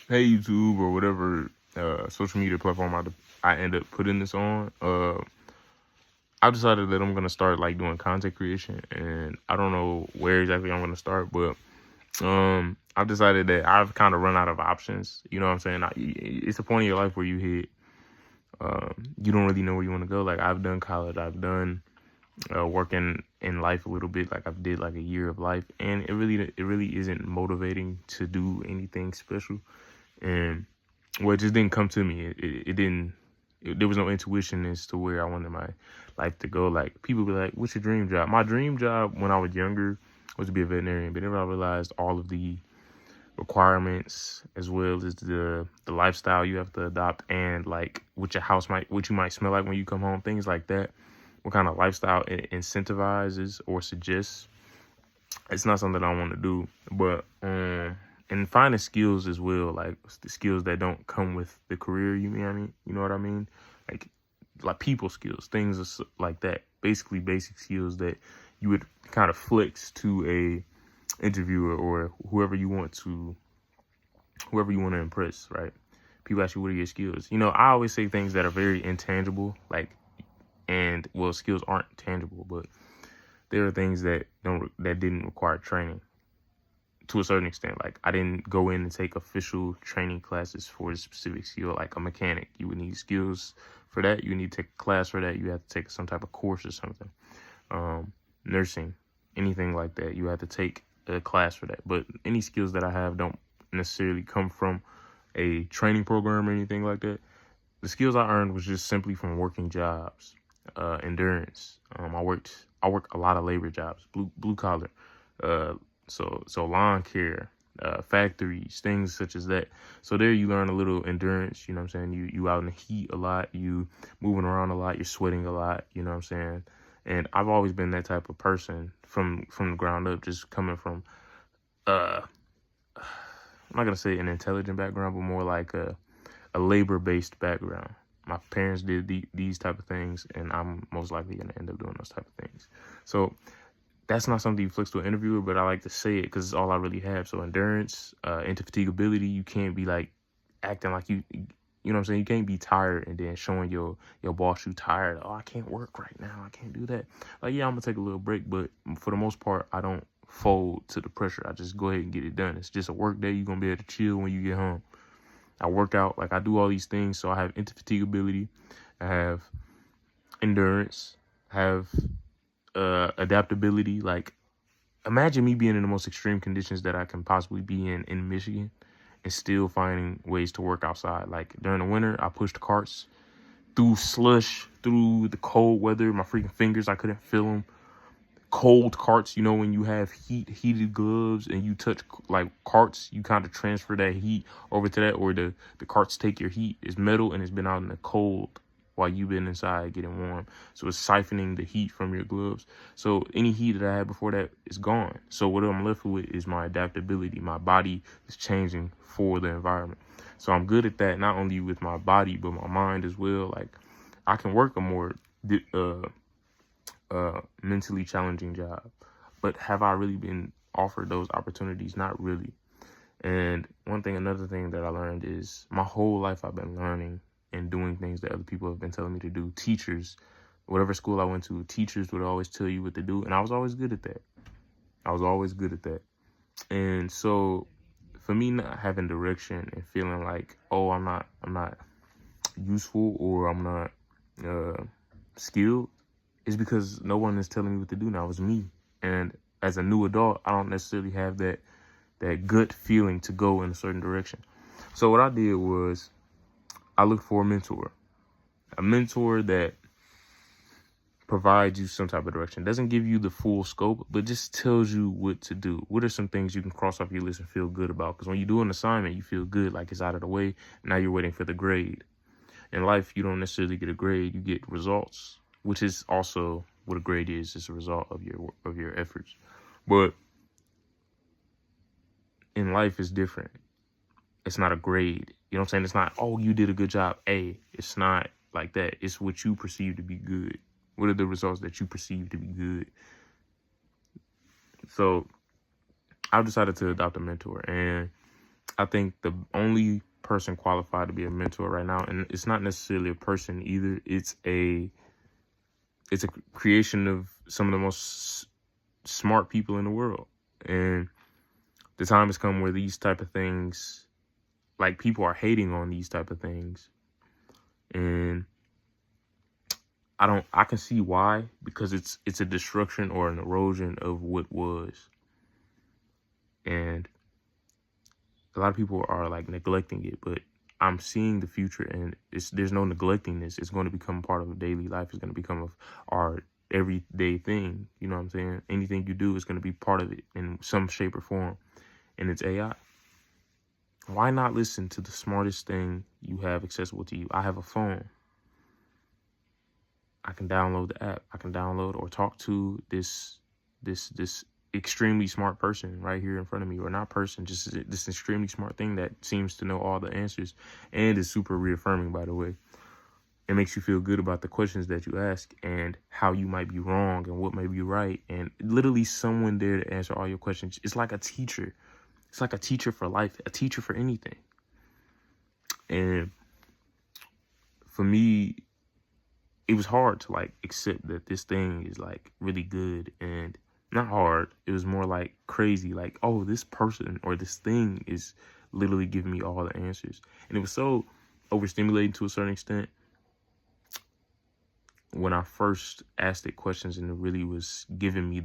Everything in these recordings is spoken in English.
Hey YouTube or whatever social media platform I end up putting this on. I decided that I'm gonna start like doing content creation, and I don't know where exactly I'm gonna start, but I've decided that I've kind of run out of options. You know what I'm saying? It's a point in your life where you hit you don't really know where you want to go. Like I've done college, I've done working in life a little bit. Like I've did like a year of life, and it really isn't motivating to do anything special. And well, it just didn't come to me. It didn't. There was no intuition as to where I wanted my life to go. Like people be like, "What's your dream job?" My dream job when I was younger was to be a veterinarian, but then I realized all of the requirements as well as the lifestyle you have to adopt, and like what you might smell like when you come home, things like that. What kind of lifestyle it incentivizes or suggests. It's not something I want to do, but and finding skills as well, like the skills that don't come with the career. You know what I mean? Like like people skills, things like that. Basically, basic skills that you would kind of flex to a interviewer or whoever you want to impress, right? People ask you, what are your skills? You know, I always say things that are very intangible, like, and well, skills aren't tangible, but there are things that didn't require training to a certain extent. Like I didn't go in and take official training classes for a specific skill, like a mechanic. You would need skills for that. You need to take a class for that. You have to take some type of course or something. Nursing, anything like that. You have to take a class for that. But any skills that I have don't necessarily come from a training program or anything like that. The skills I earned was just simply from working jobs, endurance. I work a lot of labor jobs, blue collar, uh, so lawn care, factories, things such as that. So there you learn a little endurance. You know what I'm saying? You out in the heat a lot, you moving around a lot, you're sweating a lot. You know what I'm saying? And I've always been that type of person from the ground up, just coming from uh, I'm not gonna say an intelligent background, but more like a labor-based background. My parents did these type of things, and I'm most likely going to end up doing those type of things. So that's not something you flex to an interviewer, but I like to say it because it's all I really have. So endurance, indefatigability. You can't be like acting like you know what I'm saying? You can't be tired and then showing your boss you tired. Oh, I can't work right now. I can't do that. Like, yeah, I'm going to take a little break, but for the most part, I don't fold to the pressure. I just go ahead and get it done. It's just a work day. You're going to be able to chill when you get home. I work out, like I do all these things. So I have indefatigability, I have endurance, I have adaptability. Like imagine me being in the most extreme conditions that I can possibly be in Michigan and still finding ways to work outside. Like during the winter, I pushed carts through slush, through the cold weather. My freaking fingers, I couldn't feel them. Cold carts, you know, when you have heated gloves and you touch like carts, you kind of transfer that heat over to that, or the carts take your heat. It's metal and it's been out in the cold while you've been inside getting warm, so it's siphoning the heat from your gloves. So any heat that I had before that is gone. So what I'm left with is my adaptability. My body is changing for the environment, so I'm good at that, not only with my body but my mind as well. Like I can work a more mentally challenging job. But have I really been offered those opportunities? Not really. And another thing that I learned is my whole life I've been learning and doing things that other people have been telling me to do. Teachers, whatever school I went to, teachers would always tell you what to do. And I was always good at that. I was always good at that. And so for me not having direction and feeling like, oh, I'm not useful or I'm not skilled, is because no one is telling me what to do now. It's me. And as a new adult, I don't necessarily have that gut feeling to go in a certain direction. So what I did was I looked for a mentor that provides you some type of direction. Doesn't give you the full scope, but just tells you what to do. What are some things you can cross off your list and feel good about? Because when you do an assignment, you feel good, like it's out of the way. Now you're waiting for the grade. In life, you don't necessarily get a grade, you get results, which is also what a grade is. It's a result of your efforts. But in life, it's different. It's not a grade. You know what I'm saying? It's not, oh, you did a good job, A. It's not like that. It's what you perceive to be good. What are the results that you perceive to be good? So I've decided to adopt a mentor, and I think the only person qualified to be a mentor right now, and it's not necessarily a person either, it's a creation of some of the most smart people in the world. And the time has come where these type of things, like, people are hating on these type of things. And I can see why, because it's a destruction or an erosion of what was. And a lot of people are like neglecting it, but I'm seeing the future, and there's no neglecting this. It's going to become part of daily life. It's going to become our everyday thing. You know what I'm saying? Anything you do is going to be part of it in some shape or form, and it's AI. Why not listen to the smartest thing you have accessible to you? I have a phone. I can download the app. I can download or talk to this extremely smart person right here in front of me, or not person, just this extremely smart thing that seems to know all the answers and is super reaffirming, by the way. It makes you feel good about the questions that you ask and how you might be wrong and what might be right, and literally someone there to answer all your questions. It's like a teacher. It's like a teacher for life, a teacher for anything. And for me, it was hard to like accept that this thing is like really good, and not hard. It was more like crazy. Like, oh, this person or this thing is literally giving me all the answers. And it was so overstimulating to a certain extent when I first asked it questions, and it really was giving me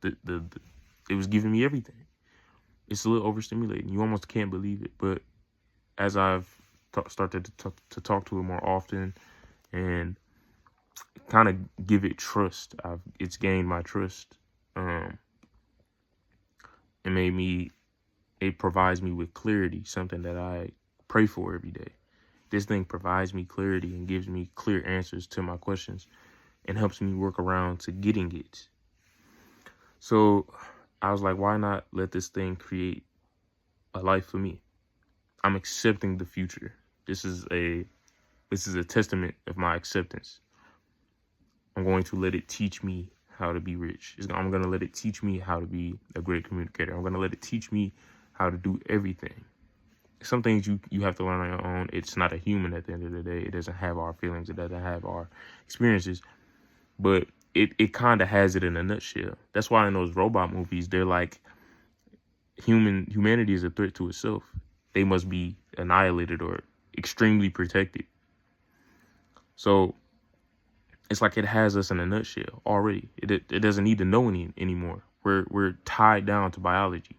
it was giving me everything. It's a little overstimulating. You almost can't believe it. But as I've started to talk to it more often and kind of give it trust, it's gained my trust. It provides me with clarity, something that I pray for every day. This thing provides me clarity and gives me clear answers to my questions and helps me work around to getting it. So I was like, why not let this thing create a life for me? I'm accepting the future. This is a testament of my acceptance. I'm going to let it teach me how to be rich. I'm going to let it teach me how to be a great communicator. I'm going to let it teach me how to do everything. Some things you have to learn on your own. It's not a human at the end of the day. It doesn't have our feelings. It doesn't have our experiences. But it kind of has it in a nutshell. That's why in those robot movies, they're like, humanity is a threat to itself. They must be annihilated or extremely protected. So it's like it has us in a nutshell already. It doesn't need to know anymore. We're tied down to biology.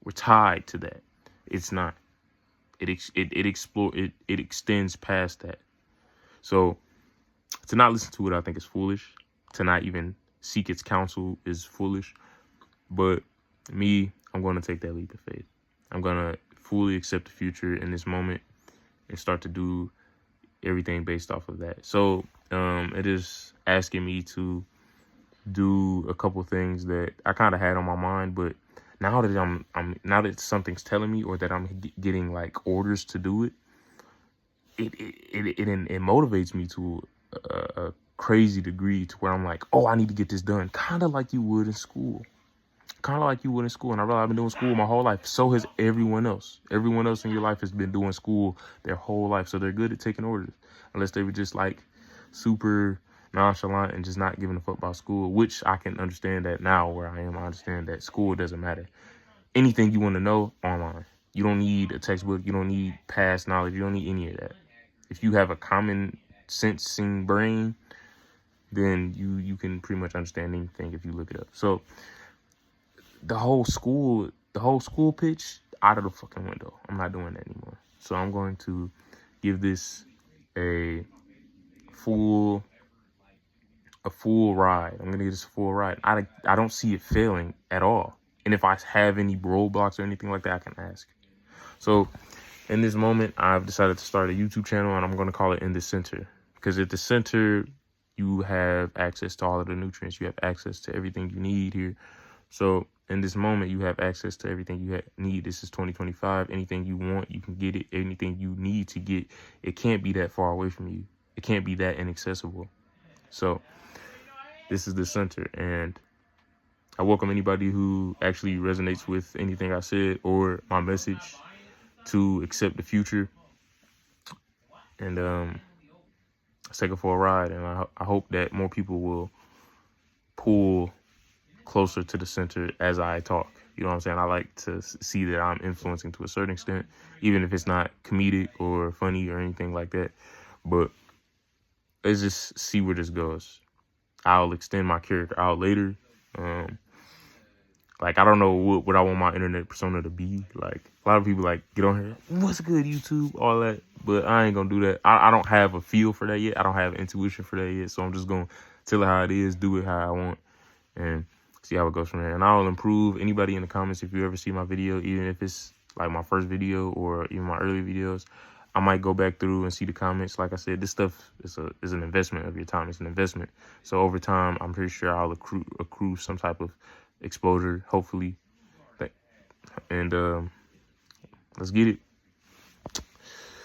We're tied to that. It's not. It extends past that. So to not listen to it, I think, is foolish. To not even seek its counsel is foolish. But me, I'm going to take that leap of faith. I'm going to fully accept the future in this moment and start to do everything based off of that. So it is asking me to do a couple things that I kind of had on my mind, but now that something's telling me, or that I'm getting like orders to do it, it motivates me to a crazy degree, to where I'm like, oh, I need to get this done, kind of like you would in school. And I realize I've been doing school my whole life. So has everyone else. Everyone else in your life has been doing school their whole life. So they're good at taking orders, unless they were just like super nonchalant and just not giving a fuck about school, which I can understand that now where I am. I understand that school doesn't matter. Anything you want to know, online. You don't need a textbook. You don't need past knowledge. You don't need any of that. If you have a common sensing brain, then you can pretty much understand anything if you look it up. So the whole school pitch, out of the fucking window. I'm not doing that anymore. So I'm going to give this a full ride. I'm going to give this a full ride. I don't see it failing at all. And if I have any roadblocks or anything like that, I can ask. So in this moment, I've decided to start a YouTube channel, and I'm going to call it In the Center. Because at the center, you have access to all of the nutrients. You have access to everything you need here. So in this moment, you have access to everything you need. This is 2025. Anything you want, you can get it. Anything you need to get, it can't be that far away from you. It can't be that inaccessible. So this is the center. And I welcome anybody who actually resonates with anything I said or my message. to accept the future, and let's take it for a ride. And I hope that more people will pull closer to the center as I talk. You know what I'm saying? I like to see that I'm influencing to a certain extent, even if it's not comedic or funny or anything like that. But let's just see where this goes. I'll extend my character out later. Like, I don't know what I want my internet persona to be. Like, a lot of people, like, get on here, what's good, YouTube, all that. But I ain't going to do that. I don't have a feel for that yet. I don't have intuition for that yet. So I'm just going to tell it how it is, do it how I want, and see how it goes from there. And I'll improve. Anybody in the comments, if you ever see my video, even if it's, like, my first video or even my early videos, I might go back through and see the comments. Like I said, this stuff is an investment of your time. It's an investment. So over time, I'm pretty sure I'll accrue some type of exposure, hopefully. And let's get it.